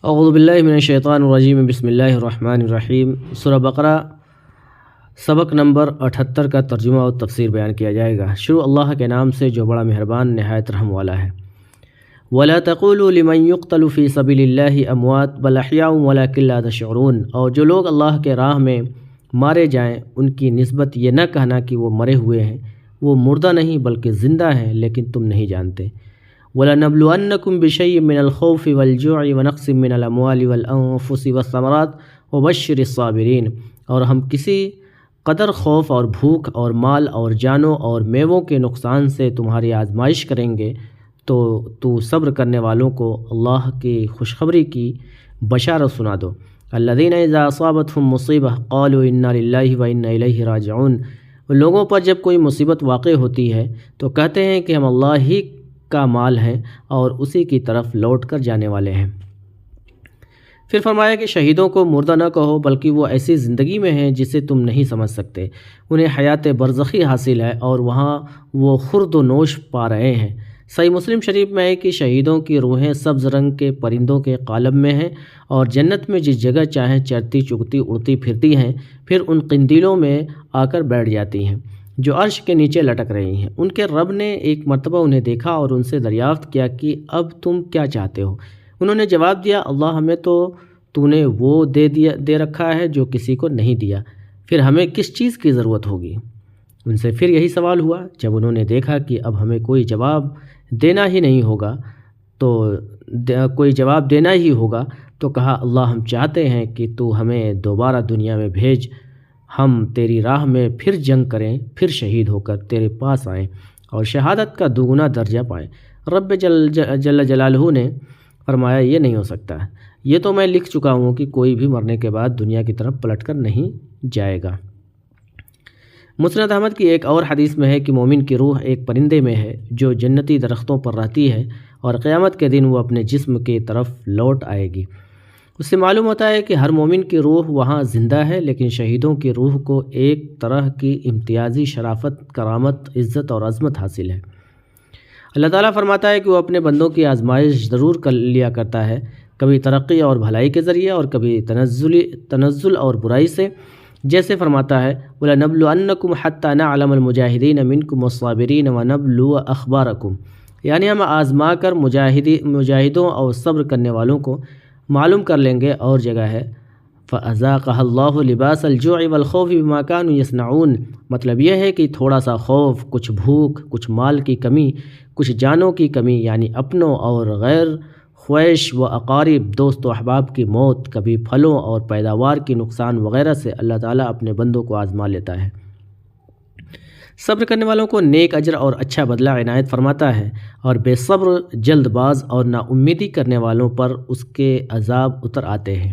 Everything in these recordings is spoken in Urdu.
اعوذ باللہ من الشیطان الرجیم، بسم اللہ الرحمن الرحیم۔ سورہ بقرہ سبق نمبر 78 کا ترجمہ اور تفسیر بیان کیا جائے گا۔ شروع اللہ کے نام سے جو بڑا مہربان نہایت رحم والا ہے۔ وَلَا تَقُولُوا لِمَن يُقْتَلُ فِي سَبِيلِ اللَّهِ أَمْوَاتٌ بَلْ أَحْيَاءٌ وَلَٰكِن لَّا تَشْعُرُونَ، اور جو لوگ اللہ کے راہ میں مارے جائیں ان کی نسبت یہ نہ کہنا کہ وہ مرے ہوئے ہیں، وہ مردہ نہیں بلکہ زندہ ہیں لیکن تم نہیں جانتے۔ وَلَنَبْلُوَنَّكُمْ بِشَيْءٍ مِّنَ الْخَوْفِ وَالْجُوعِ وَنَقْصٍ مِّنَ الْأَمْوَالِ وَالْأَنفُسِ وَالثَّمَرَاتِ وَبَشِّرِ الصَّابِرِينَ، اور ہم کسی قدر خوف اور بھوک اور مال اور جانوں اور میووں کے نقصان سے تمہاری آزمائش کریں گے، تو صبر کرنے والوں کو اللہ کی خوشخبری کی بشارت سنا دو۔ الذین اذا اصابتهم مصیبہ قالوا انا للہ وانا الیہ راجعون، لوگوں پر جب کوئی مصیبت واقع ہوتی ہے تو کہتے ہیں کہ ہم اللہ ہی کا مال ہیں اور اسی کی طرف لوٹ کر جانے والے ہیں۔ پھر فرمایا کہ شہیدوں کو مردہ نہ کہو بلکہ وہ ایسی زندگی میں ہیں جسے تم نہیں سمجھ سکتے، انہیں حیات برزخی حاصل ہے اور وہاں وہ خورد و نوش پا رہے ہیں۔ صحیح مسلم شریف میں ہے کہ شہیدوں کی روحیں سبز رنگ کے پرندوں کے قالب میں ہیں اور جنت میں جس جگہ چاہیں چرتی چگتی اڑتی پھرتی ہیں، پھر ان قندیلوں میں آ کر بیٹھ جاتی ہیں جو عرش کے نیچے لٹک رہی ہیں۔ ان کے رب نے ایک مرتبہ انہیں دیکھا اور ان سے دریافت کیا کہ اب تم کیا چاہتے ہو؟ انہوں نے جواب دیا، اللہ ہمیں تو نے وہ دے رکھا ہے جو کسی کو نہیں دیا، پھر ہمیں کس چیز کی ضرورت ہوگی؟ ان سے پھر یہی سوال ہوا۔ جب انہوں نے دیکھا کہ اب ہمیں کوئی جواب دینا ہی ہوگا تو کہا، اللہ ہم چاہتے ہیں کہ تو ہمیں دوبارہ دنیا میں بھیج، ہم تیری راہ میں پھر جنگ کریں، پھر شہید ہو کر تیرے پاس آئیں اور شہادت کا دوگنا درجہ پائیں۔ رب جل جلالہ نے فرمایا، یہ نہیں ہو سکتا، یہ تو میں لکھ چکا ہوں کہ کوئی بھی مرنے کے بعد دنیا کی طرف پلٹ کر نہیں جائے گا۔ مسند احمد کی ایک اور حدیث میں ہے کہ مومن کی روح ایک پرندے میں ہے جو جنتی درختوں پر رہتی ہے اور قیامت کے دن وہ اپنے جسم کی طرف لوٹ آئے گی۔ اس سے معلوم ہوتا ہے کہ ہر مومن کی روح وہاں زندہ ہے، لیکن شہیدوں کی روح کو ایک طرح کی امتیازی شرافت، کرامت، عزت اور عظمت حاصل ہے۔ اللہ تعالیٰ فرماتا ہے کہ وہ اپنے بندوں کی آزمائش ضرور کر لیا کرتا ہے، کبھی ترقی اور بھلائی کے ذریعے اور کبھی تنزل اور برائی سے، جیسے فرماتا ہے، وَلَنَبْلُوَنَّكُمْ حَتَّى نَعْلَمَ الْمُجَاهِدِينَ مِنْكُمْ وَالصَّابِرِينَ وَنَبْلُوَ أَخْبَارَكُمْ، یعنی ہم آزما کر مجاہدوں اور صبر کرنے والوں کو معلوم کر لیں گے۔ اور جگہ ہے، فَأَذَاقَهَا اللَّهُ لِبَاسَ الْجُوعِ وَالْخَوْفِ بِمَا كَانُوا يَصْنَعُونَ، مطلب یہ ہے کہ تھوڑا سا خوف، کچھ بھوک، کچھ مال کی کمی، کچھ جانوں کی کمی، یعنی اپنوں اور غیر خویش و اقارب، دوست و احباب کی موت، کبھی پھلوں اور پیداوار کی نقصان وغیرہ سے اللہ تعالیٰ اپنے بندوں کو آزما لیتا ہے۔ صبر کرنے والوں کو نیک اجر اور اچھا بدلہ عنایت فرماتا ہے، اور بے صبر، جلد باز اور نا امیدی کرنے والوں پر اس کے عذاب اتر آتے ہیں۔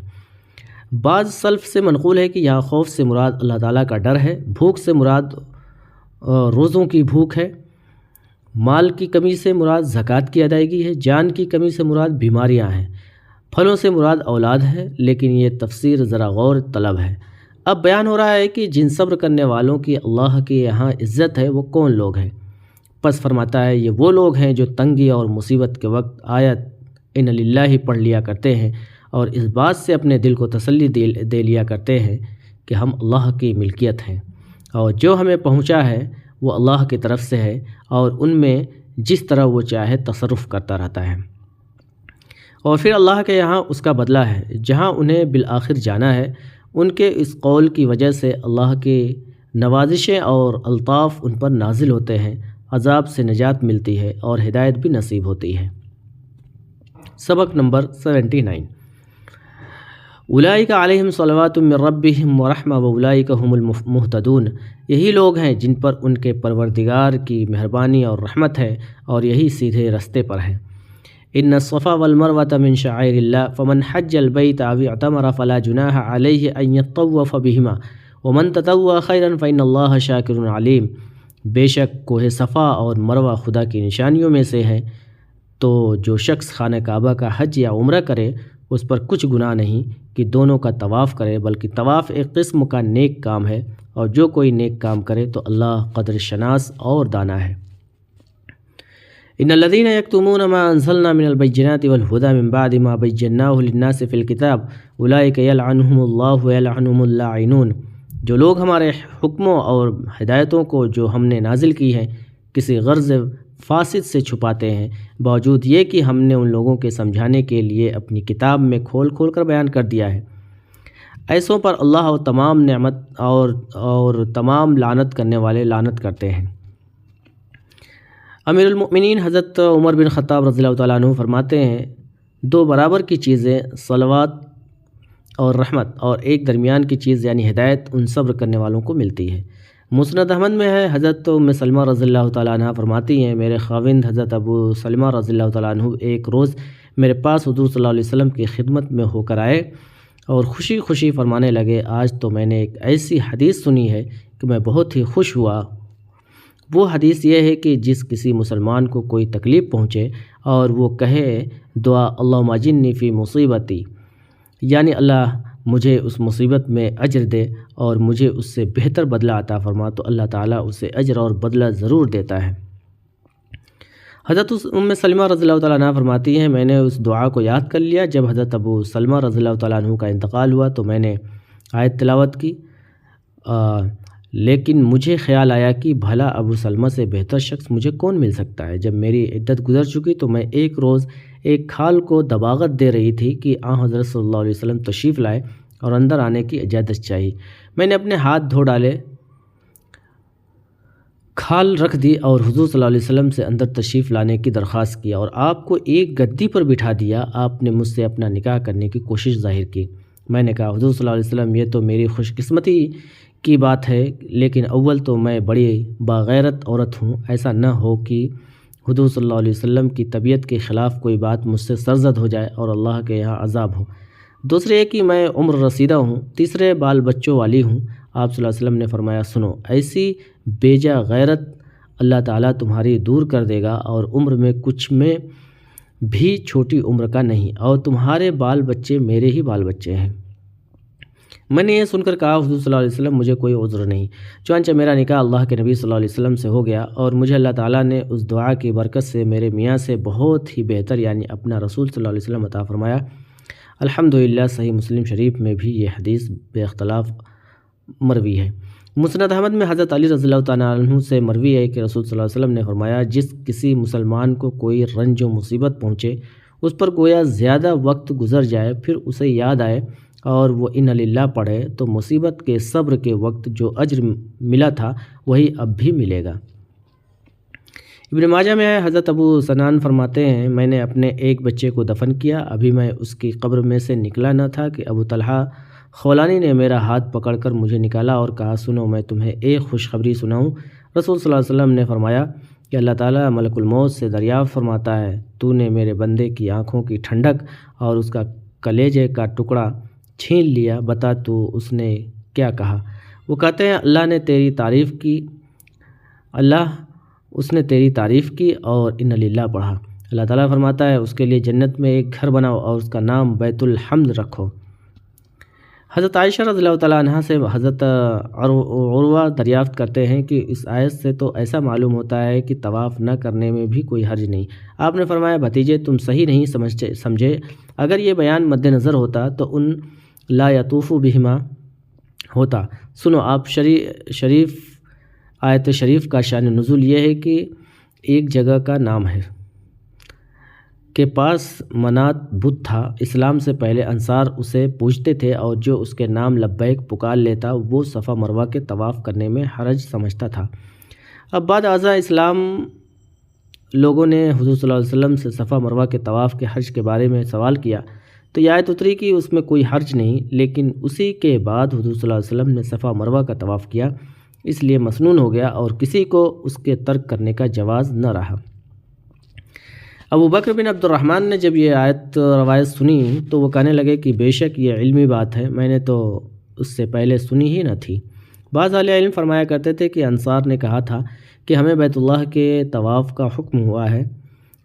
بعض سلف سے منقول ہے کہ یہاں خوف سے مراد اللہ تعالیٰ کا ڈر ہے، بھوک سے مراد روزوں کی بھوک ہے، مال کی کمی سے مراد زکوٰۃ کی ادائیگی ہے، جان کی کمی سے مراد بیماریاں ہیں، پھلوں سے مراد اولاد ہے، لیکن یہ تفسیر ذرا غور طلب ہے۔ اب بیان ہو رہا ہے کہ جن صبر کرنے والوں کی اللہ کے یہاں عزت ہے وہ کون لوگ ہیں۔ پس فرماتا ہے، یہ وہ لوگ ہیں جو تنگی اور مصیبت کے وقت آیت ان للہ پڑھ لیا کرتے ہیں اور اس بات سے اپنے دل کو تسلی دے لیا کرتے ہیں کہ ہم اللہ کی ملکیت ہیں اور جو ہمیں پہنچا ہے وہ اللہ کی طرف سے ہے اور ان میں جس طرح وہ چاہے تصرف کرتا رہتا ہے، اور پھر اللہ کے یہاں اس کا بدلہ ہے جہاں انہیں بالآخر جانا ہے۔ ان کے اس قول کی وجہ سے اللہ کی نوازشیں اور الطاف ان پر نازل ہوتے ہیں، عذاب سے نجات ملتی ہے اور ہدایت بھی نصیب ہوتی ہے۔ سبق نمبر 79۔ اولئک علیہم صلوات من ربہم ورحمہ واولئک ھم المہتدون، یہی لوگ ہیں جن پر ان کے پروردگار کی مہربانی اور رحمت ہے اور یہی سیدھے رستے پر ہیں۔ ان الصفا والمروة من شعائر اللہ فمن حج البیت او اعتمر فلا جناح علیہ ان یطوف بہما ومن تطوع خیرا فإن اللہ شاکر علیم، بے شک کوہ صفا اور مروہ خدا کی نشانیوں میں سے ہیں، تو جو شخص خانہ کعبہ کا حج یا عمرہ کرے اس پر کچھ گناہ نہیں کہ دونوں کا طواف کرے، بلکہ طواف ایک قسم کا نیک کام ہے، اور جو کوئی نیک کام کرے تو اللہ قدر شناس اور دانا ہے۔ ان الذين يكتمون ما انزلنا من البينات والهدى من بعد ما بيناه للناس في الكتاب اولئك يلعنهم الله ويلعنهم اللاعنون، جو لوگ ہمارے حکموں اور ہدایتوں کو جو ہم نے نازل کی ہیں کسی غرض فاسد سے چھپاتے ہیں، باوجود یہ کہ ہم نے ان لوگوں کے سمجھانے کے لیے اپنی کتاب میں کھول کھول کر بیان کر دیا ہے، ایسوں پر اللہ اور تمام نعمت اور تمام لعنت کرنے والے لعنت کرتے ہیں۔ امیر المؤمنین حضرت عمر بن خطاب رضی اللہ تعالیٰ عنہ فرماتے ہیں، دو برابر کی چیزیں صلوات اور رحمت، اور ایک درمیان کی چیز یعنی ہدایت ان صبر کرنے والوں کو ملتی ہے۔ مسند احمد میں ہے، حضرت ام سلمہ رضی اللہ تعالیٰ عنہ فرماتی ہیں، میرے خاوند حضرت ابو سلمہ رضی اللہ تعالیٰ عنہ ایک روز میرے پاس حضور صلی اللہ علیہ وسلم کی خدمت میں ہو کر آئے اور خوشی خوشی فرمانے لگے، آج تو میں نے ایک ایسی حدیث سنی ہے کہ میں بہت ہی خوش ہوا۔ وہ حدیث یہ ہے کہ جس کسی مسلمان کو کوئی تکلیف پہنچے اور وہ کہے دعا اللہم اجرنی فی مصیبتی، یعنی اللہ مجھے اس مصیبت میں اجر دے اور مجھے اس سے بہتر بدلہ عطا فرما، تو اللہ تعالیٰ اسے اجر اور بدلہ ضرور دیتا ہے۔ حضرت ام سلمہ رضی اللہ تعالیٰ عنہ فرماتی ہیں، میں نے اس دعا کو یاد کر لیا، جب حضرت ابو سلمہ رضی اللہ تعالیٰ عنہ کا انتقال ہوا تو میں نے آیت تلاوت کی، لیکن مجھے خیال آیا کہ بھلا ابو سلمہ سے بہتر شخص مجھے کون مل سکتا ہے۔ جب میری عدت گزر چکی تو میں ایک روز ایک کھال کو دباغت دے رہی تھی کہ حضرت صلی اللہ علیہ وسلم تشریف لائے اور اندر آنے کی اجازت چاہی۔ میں نے اپنے ہاتھ دھو ڈالے، کھال رکھ دی اور حضور صلی اللہ علیہ وسلم سے اندر تشریف لانے کی درخواست کیا اور آپ کو ایک گدی پر بٹھا دیا۔ آپ نے مجھ سے اپنا نکاح کرنے کی کوشش ظاہر کی۔ میں نے کہا حضور صلی اللہ علیہ وسلم، یہ تو میری خوش قسمتی کی بات ہے، لیکن اول تو میں بڑی باغیرت عورت ہوں، ایسا نہ ہو کہ حضور صلی اللہ علیہ وسلم کی طبیعت کے خلاف کوئی بات مجھ سے سرزد ہو جائے اور اللہ کے یہاں عذاب ہو۔ دوسرے یہ کہ میں عمر رسیدہ ہوں، تیسرے بال بچوں والی ہوں۔ آپ صلی اللہ علیہ وسلم نے فرمایا، سنو، ایسی بیجا غیرت اللہ تعالیٰ تمہاری دور کر دے گا اور عمر میں کچھ میں بھی چھوٹی عمر کا نہیں، اور تمہارے بال بچے میرے ہی بال بچے ہیں۔ میں نے یہ سن کر کہا حضور صلی اللہ علیہ وسلم، مجھے کوئی عذر نہیں۔ چنانچہ میرا نکاح اللہ کے نبی صلی اللہ علیہ وسلم سے ہو گیا اور مجھے اللہ تعالیٰ نے اس دعا کی برکت سے میرے میاں سے بہت ہی بہتر یعنی اپنا رسول صلی اللہ علیہ وسلم عطا فرمایا۔ الحمدللہ صحیح مسلم شریف میں بھی یہ حدیث بے اختلاف مروی ہے۔ مسند احمد میں حضرت علی رضی اللہ تعالیٰ عنہ سے مروی ہے کہ رسول صلی اللہ علیہ وسلم نے فرمایا، جس کسی مسلمان کو کوئی رنج و مصیبت پہنچے، اس پر گویا زیادہ وقت گزر جائے، پھر اسے یاد آئے اور وہ انا للہ پڑھے تو مصیبت کے صبر کے وقت جو اجر ملا تھا وہی اب بھی ملے گا۔ ابن ماجہ میں ہے، حضرت ابو سنان فرماتے ہیں، میں نے اپنے ایک بچے کو دفن کیا، ابھی میں اس کی قبر میں سے نکلا نہ تھا کہ ابو طلحہ خولانی نے میرا ہاتھ پکڑ کر مجھے نکالا اور کہا، سنو، میں تمہیں ایک خوشخبری سناؤں۔ رسول صلی اللہ علیہ وسلم نے فرمایا کہ اللہ تعالیٰ ملک الموت سے دریافت فرماتا ہے، تو نے میرے بندے کی آنکھوں کی ٹھنڈک اور اس کا کلیجے کا ٹکڑا چھین لیا، بتا تو اس نے کیا کہا؟ وہ کہتے ہیں، اس نے تیری تعریف کی اور ان للہ پڑھا۔ اللہ تعالیٰ فرماتا ہے، اس کے لیے جنت میں ایک گھر بناؤ اور اس کا نام بیت الحمد رکھو۔ حضرت عائشہ رضی اللہ تعالیٰ عنہ سے حضرت عروہ دریافت کرتے ہیں کہ اس آیت سے تو ایسا معلوم ہوتا ہے کہ طواف نہ کرنے میں بھی کوئی حرج نہیں۔ آپ نے فرمایا، بھتیجے، تم صحیح نہیں سمجھے، اگر یہ بیان مد نظر ہوتا تو ان لا یطوف بہما ہوتا۔ سنو، آپ شریف آیت شریف کا شان نزول یہ ہے کہ ایک جگہ کا نام ہے کے پاس منات بت تھا، اسلام سے پہلے انصار اسے پوجتے تھے اور جو اس کے نام لبیک پکار لیتا وہ صفا مروہ کے طواف کرنے میں حرج سمجھتا تھا۔ اب بعد ازاں اسلام لوگوں نے حضور صلی اللہ علیہ وسلم سے صفا مروہ کے طواف کے حرج کے بارے میں سوال کیا تو یہ آیت اتری کہ اس میں کوئی حرج نہیں، لیکن اسی کے بعد حضور صلی اللہ علیہ وسلم نے صفا مروہ کا طواف کیا، اس لیے مسنون ہو گیا اور کسی کو اس کے ترک کرنے کا جواز نہ رہا۔ ابو بکر بن عبد الرحمن نے جب یہ آیت روایت سنی تو وہ کہنے لگے کہ بے شک یہ علمی بات ہے، میں نے تو اس سے پہلے سنی ہی نہ تھی۔ بعض اہل علم فرمایا کرتے تھے کہ انصار نے کہا تھا کہ ہمیں بیت اللہ کے طواف کا حکم ہوا ہے،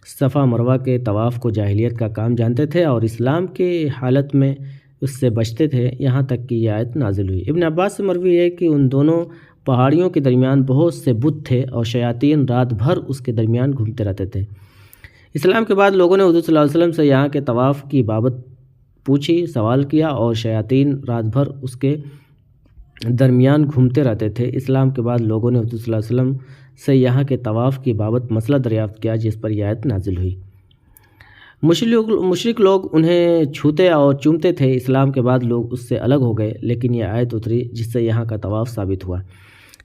صفا مروہ کے طواف کو جاہلیت کا کام جانتے تھے اور اسلام کے حالت میں اس سے بچتے تھے، یہاں تک کہ یہ آیت نازل ہوئی۔ ابن عباس سے مروی ہے کہ ان دونوں پہاڑیوں کے درمیان بہت سے بت تھے اور شیاطین رات بھر اس کے درمیان گھومتے رہتے تھے۔ اسلام کے بعد لوگوں نے حضور صلی اللہ علیہ وسلم سے یہاں کے طواف کی بابت پوچھی، سوال کیا، اور شیاطین رات بھر اس کے درمیان گھومتے رہتے تھے۔ اسلام کے بعد لوگوں نے حضور صلی اللہ علیہ وسلم سے یہاں کے طواف کی بابت مسئلہ دریافت کیا، جس پر یہ آیت نازل ہوئی۔ مشرک لوگ انہیں چھوتے اور چومتے تھے۔ اسلام کے بعد لوگ اس سے الگ ہو گئے، لیکن یہ آیت اتری جس سے یہاں کا طواف ثابت ہوا۔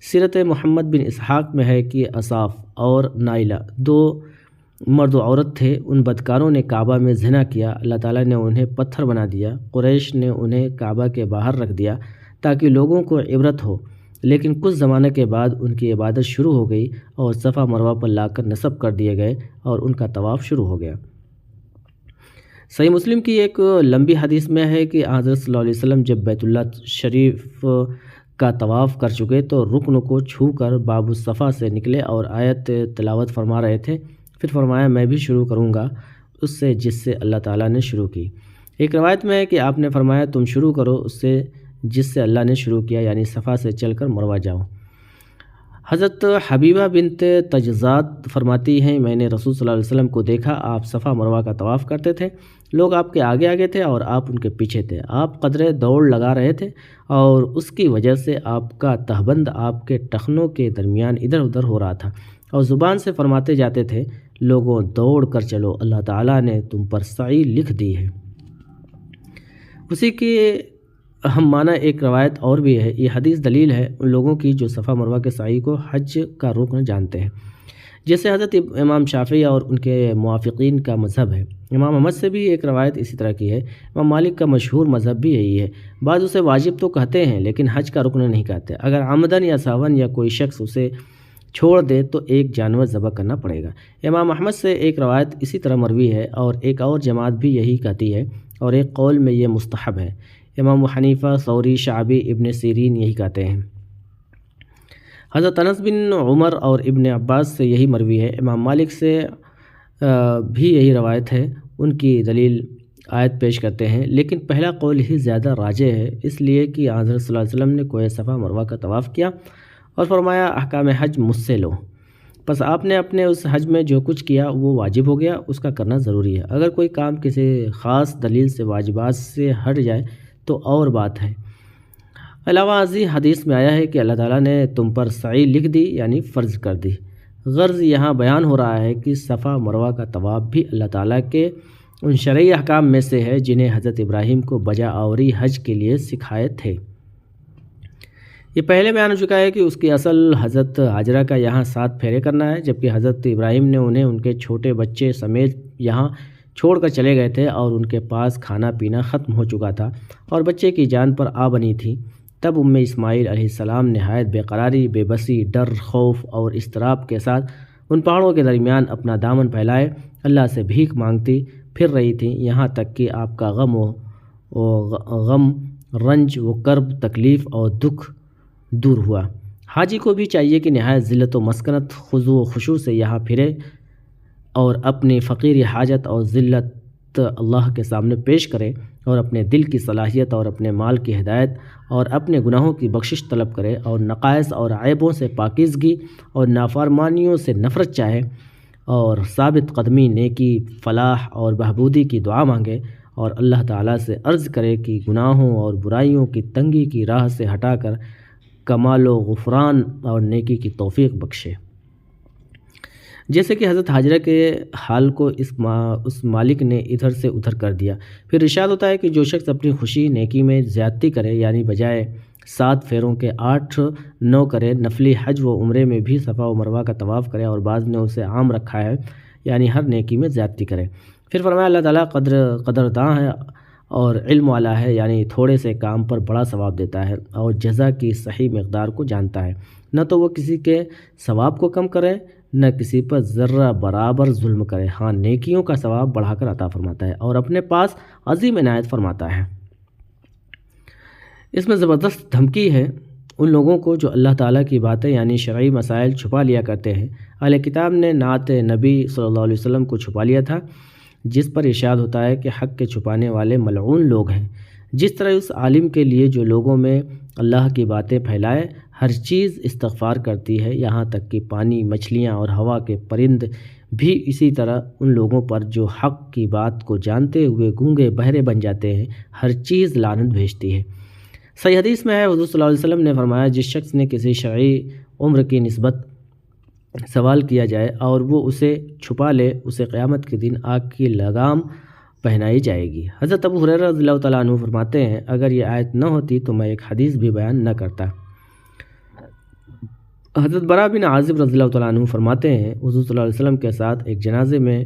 سیرت محمد بن اسحاق میں ہے کہ اصاف اور نائلہ 2 مرد و عورت تھے۔ ان بدکاروں نے کعبہ میں زنا کیا، اللہ تعالیٰ نے انہیں پتھر بنا دیا۔ قریش نے انہیں کعبہ کے باہر رکھ دیا تاکہ لوگوں کو عبرت ہو، لیکن کچھ زمانے کے بعد ان کی عبادت شروع ہو گئی اور صفا مروہ پر لا کر نصب کر دیے گئے اور ان کا طواف شروع ہو گیا۔ صحیح مسلم کی ایک لمبی حدیث میں ہے کہ حضرت صلی اللہ علیہ وسلم جب بیت اللہ شریف کا طواف کر چکے تو رکن کو چھو کر باب الصفا سے نکلے اور آیت تلاوت فرما رہے تھے۔ پھر فرمایا میں بھی شروع کروں گا اس سے جس سے اللہ تعالیٰ نے شروع کی۔ ایک روایت میں ہے کہ آپ نے فرمایا تم شروع کرو اس سے جس سے اللہ نے شروع کیا، یعنی صفا سے چل کر مروہ جاؤ۔ حضرت حبیبہ بنت تجزات فرماتی ہیں میں نے رسول صلی اللہ علیہ وسلم کو دیکھا، آپ صفا مروہ کا طواف کرتے تھے، لوگ آپ کے آگے آگے تھے اور آپ ان کے پیچھے تھے۔ آپ قدرے دوڑ لگا رہے تھے اور اس کی وجہ سے آپ کا تہبند آپ کے ٹخنوں کے درمیان ادھر ادھر ہو رہا تھا اور زبان سے فرماتے جاتے تھے لوگوں دوڑ کر چلو، اللہ تعالیٰ نے تم پر سعی لکھ دی ہے۔ اسی کے ہم معنی ایک روایت اور بھی ہے۔ یہ حدیث دلیل ہے ان لوگوں کی جو صفا مروہ کے سعی کو حج کا رکن جانتے ہیں، جیسے حضرت امام شافعی اور ان کے موافقین کا مذہب ہے۔ امام احمد سے بھی ایک روایت اسی طرح کی ہے۔ امام مالک کا مشہور مذہب بھی یہی ہے۔ بعض اسے واجب تو کہتے ہیں لیکن حج کا رکن نہیں کہتے۔ اگر عمدن یا سہون یا کوئی شخص اسے چھوڑ دے تو ایک جانور ذبح کرنا پڑے گا۔ امام احمد سے ایک روایت اسی طرح مروی ہے اور ایک اور جماعت بھی یہی کہتی ہے اور ایک قول میں یہ مستحب ہے۔ امام حنیفہ، ثوری، شعبی، ابن سیرین یہی کہتے ہیں۔ حضرت انس بن عمر اور ابن عباس سے یہی مروی ہے۔ امام مالک سے بھی یہی روایت ہے۔ ان کی دلیل آیت پیش کرتے ہیں، لیکن پہلا قول ہی زیادہ راجح ہے، اس لیے کہ حضرت صلی اللہ علیہ وسلم نے کوہ صفا مروہ کا طواف کیا اور فرمایا احکام حج مجھ سے لو۔ پس آپ نے اپنے اس حج میں جو کچھ کیا وہ واجب ہو گیا، اس کا کرنا ضروری ہے۔ اگر کوئی کام کسی خاص دلیل سے واجبات سے ہٹ جائے تو اور بات ہے۔ علاوہ ازیں حدیث میں آیا ہے کہ اللہ تعالیٰ نے تم پر سعی لکھ دی، یعنی فرض کر دی۔ غرض یہاں بیان ہو رہا ہے کہ صفا مروہ کا طواف بھی اللہ تعالیٰ کے ان شرعی احکام میں سے ہے جنہیں حضرت ابراہیم کو بجا آوری حج کے لیے سکھائے تھے۔ یہ پہلے بیان ہو چکا ہے کہ اس کی اصل حضرت حاجرہ کا یہاں 7 پھیرے کرنا ہے، جبکہ حضرت ابراہیم نے انہیں ان کے چھوٹے بچے سمیت یہاں چھوڑ کر چلے گئے تھے اور ان کے پاس کھانا پینا ختم ہو چکا تھا اور بچے کی جان پر آ بنی تھی۔ تب اسماعیل علیہ السلام نہایت بے قراری، بے بسی، ڈر، خوف اور اضطراب کے ساتھ ان پہاڑوں کے درمیان اپنا دامن پھیلائے اللہ سے بھیک مانگتی پھر رہی تھیں، یہاں تک کہ آپ کا غم، رنج و کرب، تکلیف اور دکھ دور ہوا۔ حاجی کو بھی چاہیے کہ نہایت ذلت و مسکنت، خضوع و خشوع سے یہاں پھرے اور اپنی فقیری حاجت اور ذلت اللہ کے سامنے پیش کرے اور اپنے دل کی صلاحیت اور اپنے مال کی ہدایت اور اپنے گناہوں کی بخشش طلب کرے اور نقائص اور عیبوں سے پاکیزگی اور نافرمانیوں سے نفرت چاہے اور ثابت قدمی، نیکی، فلاح اور بہبودی کی دعا مانگے اور اللہ تعالیٰ سے عرض کرے کہ گناہوں اور برائیوں کی تنگی کی راہ سے ہٹا کر کمال و غفران اور نیکی کی توفیق بخشے۔ جیسے کہ حضرت حاجرہ کے حال کو اس مالک نے ادھر سے ادھر کر دیا۔ پھر ارشاد ہوتا ہے کہ جو شخص اپنی خوشی نیکی میں زیادتی کرے، یعنی بجائے 7 پھیروں کے 8-9 کرے، نفلی حج و عمرے میں بھی صفا و مروہ کا طواف کرے اور بعض نے اسے عام رکھا ہے، یعنی ہر نیکی میں زیادتی کرے۔ پھر فرمایا اللہ تعالیٰ قدرداں ہے اور علم والا ہے، یعنی تھوڑے سے کام پر بڑا ثواب دیتا ہے اور جزا کی صحیح مقدار کو جانتا ہے، نہ تو وہ کسی کے ثواب کو کم کرے نہ کسی پر ذرہ برابر ظلم کرے، ہاں نیکیوں کا ثواب بڑھا کر عطا فرماتا ہے اور اپنے پاس عظیم عنایت فرماتا ہے۔ اس میں زبردست دھمکی ہے ان لوگوں کو جو اللہ تعالیٰ کی باتیں یعنی شرعی مسائل چھپا لیا کرتے ہیں۔ اہل کتاب نے نعت نبی صلی اللہ علیہ وسلم کو چھپا لیا تھا، جس پر ارشاد ہوتا ہے کہ حق کے چھپانے والے ملعون لوگ ہیں۔ جس طرح اس عالم کے لیے جو لوگوں میں اللہ کی باتیں پھیلائے ہر چیز استغفار کرتی ہے، یہاں تک کہ پانی، مچھلیاں اور ہوا کے پرند بھی اسی طرح ان لوگوں پر جو حق کی بات کو جانتے ہوئے گونگے بہرے بن جاتے ہیں، ہر چیز لعنت بھیجتی ہے۔ صحیح حدیث میں ہے، حضور صلی اللہ علیہ وسلم نے فرمایا، جس شخص نے کسی شرعی عمر کی نسبت سوال کیا جائے اور وہ اسے چھپا لے، اسے قیامت کے دن آگ کی لگام پہنائی جائے گی۔ حضرت ابو ہریرہ رضی اللہ تعالیٰ عنہ فرماتے ہیں، اگر یہ آیت نہ ہوتی تو میں ایک حدیث بھی بیان نہ کرتا۔ حضرت براء بن عازب رضی اللہ تعالیٰ عنہ فرماتے ہیں، حضور صلی اللہ علیہ وسلم کے ساتھ ایک جنازے میں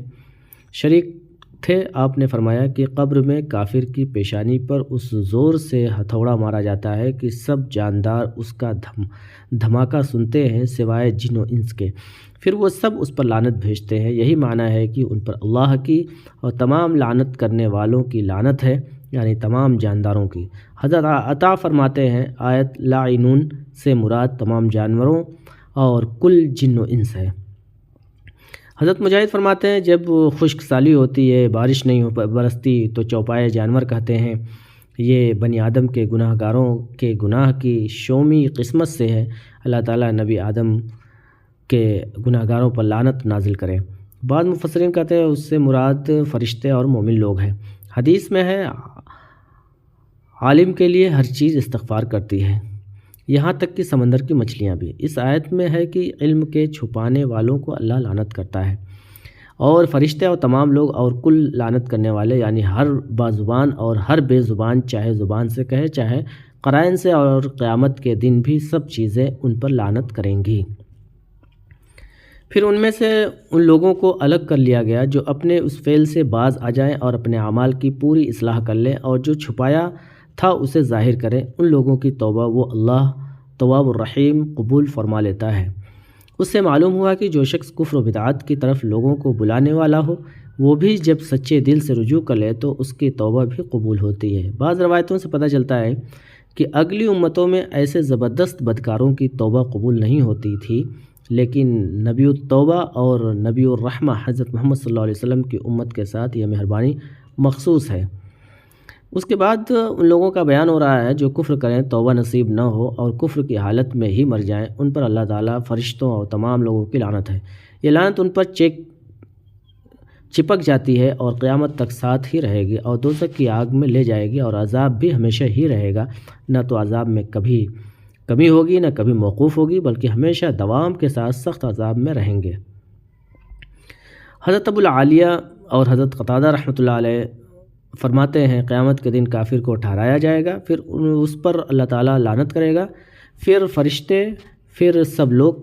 شریک تھے۔ آپ نے فرمایا کہ قبر میں کافر کی پیشانی پر اس زور سے ہتھوڑا مارا جاتا ہے کہ سب جاندار اس کا دھماکہ سنتے ہیں سوائے جن و انس کے، پھر وہ سب اس پر لعنت بھیجتے ہیں۔ یہی معنی ہے کہ ان پر اللہ کی اور تمام لعنت کرنے والوں کی لعنت ہے، یعنی تمام جانداروں کی۔ حضرت عطا فرماتے ہیں، آیت لاعنون سے مراد تمام جانوروں اور کل جن و انس ہے۔ حضرت مجاہد فرماتے ہیں، جب خشک سالی ہوتی ہے، بارش نہیں برستی تو چوپائے جانور کہتے ہیں، یہ بنی آدم کے گناہ گاروں کے گناہ کی شومی قسمت سے ہے، اللہ تعالیٰ نبی آدم کے گناہ گاروں پر لعنت نازل کرے۔ بعض مفسرین کہتے ہیں اس سے مراد فرشتے اور مومن لوگ ہیں۔ حدیث میں ہے، عالم کے لیے ہر چیز استغفار کرتی ہے، یہاں تک کہ سمندر کی مچھلیاں بھی۔ اس آیت میں ہے کہ علم کے چھپانے والوں کو اللہ لعنت کرتا ہے، اور فرشتے اور تمام لوگ اور کل لعنت کرنے والے، یعنی ہر بازبان اور ہر بے زبان، چاہے زبان سے کہے چاہے قرائن سے، اور قیامت کے دن بھی سب چیزیں ان پر لعنت کریں گی۔ پھر ان میں سے ان لوگوں کو الگ کر لیا گیا جو اپنے اس فعل سے باز آ جائیں اور اپنے اعمال کی پوری اصلاح کر لیں، اور جو چھپایا تھا اسے ظاہر کریں۔ ان لوگوں کی توبہ وہ اللہ تواب الرحیم قبول فرما لیتا ہے۔ اس سے معلوم ہوا کہ جو شخص کفر و بدعات کی طرف لوگوں کو بلانے والا ہو، وہ بھی جب سچے دل سے رجوع کر لے تو اس کی توبہ بھی قبول ہوتی ہے۔ بعض روایتوں سے پتہ چلتا ہے کہ اگلی امتوں میں ایسے زبردست بدکاروں کی توبہ قبول نہیں ہوتی تھی، لیکن نبی التوبہ اور نبی الرحمہ حضرت محمد صلی اللہ علیہ وسلم کی امت کے ساتھ یہ مہربانی مخصوص ہے۔ اس کے بعد ان لوگوں کا بیان ہو رہا ہے جو کفر کریں، توبہ نصیب نہ ہو اور کفر کی حالت میں ہی مر جائیں، ان پر اللہ تعالیٰ، فرشتوں اور تمام لوگوں کی لعنت ہے۔ یہ لعنت ان پر چپک جاتی ہے اور قیامت تک ساتھ ہی رہے گی، اور دوزخ کی آگ میں لے جائے گی، اور عذاب بھی ہمیشہ ہی رہے گا، نہ تو عذاب میں کبھی کمی ہوگی نہ کبھی موقوف ہوگی، بلکہ ہمیشہ دوام کے ساتھ سخت عذاب میں رہیں گے۔ حضرت ابو العالیہ اور حضرت قتادہ رحمۃ اللہ علیہ فرماتے ہیں، قیامت کے دن کافر کو ٹھہرایا جائے گا، پھر اس پر اللہ تعالیٰ لعنت کرے گا، پھر فرشتے، پھر سب لوگ۔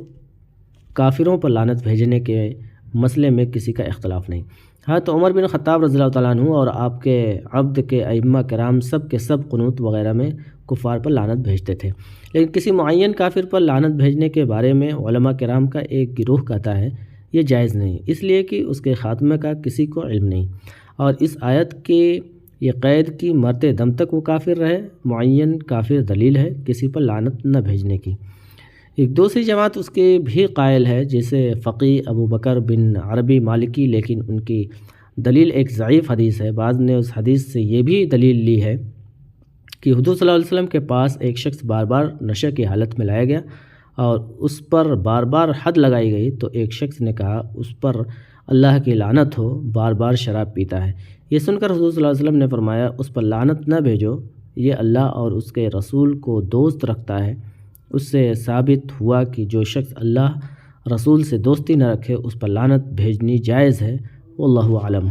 کافروں پر لعنت بھیجنے کے مسئلے میں کسی کا اختلاف نہیں۔ حضرت عمر بن خطاب رضی اللہ تعالیٰ عنہ اور آپ کے عبد کے ائمہ کرام سب کے سب قنوت وغیرہ میں کفار پر لعنت بھیجتے تھے، لیکن کسی معین کافر پر لعنت بھیجنے کے بارے میں علماء کرام کا ایک گروہ کہتا ہے یہ جائز نہیں، اس لیے کہ اس کے خاتمے کا کسی کو علم نہیں، اور اس آیت کے یہ قید کی مرتے دم تک وہ کافر رہے۔ معین کافر دلیل ہے کسی پر لعنت نہ بھیجنے کی۔ ایک دوسری جماعت اس کے بھی قائل ہے، جیسے فقی ابو بکر بن عربی مالکی، لیکن ان کی دلیل ایک ضعیف حدیث ہے۔ بعض نے اس حدیث سے یہ بھی دلیل لی ہے کہ حضور صلی اللہ علیہ وسلم کے پاس ایک شخص بار بار نشہ کی حالت میں لایا گیا اور اس پر بار بار حد لگائی گئی، تو ایک شخص نے کہا اس پر اللہ کی لعنت ہو، بار بار شراب پیتا ہے۔ یہ سن کر حضور صلی اللہ علیہ وسلم نے فرمایا اس پر لعنت نہ بھیجو، یہ اللہ اور اس کے رسول کو دوست رکھتا ہے۔ اس سے ثابت ہوا کہ جو شخص اللہ رسول سے دوستی نہ رکھے اس پر لعنت بھیجنی جائز ہے، واللہ اعلم۔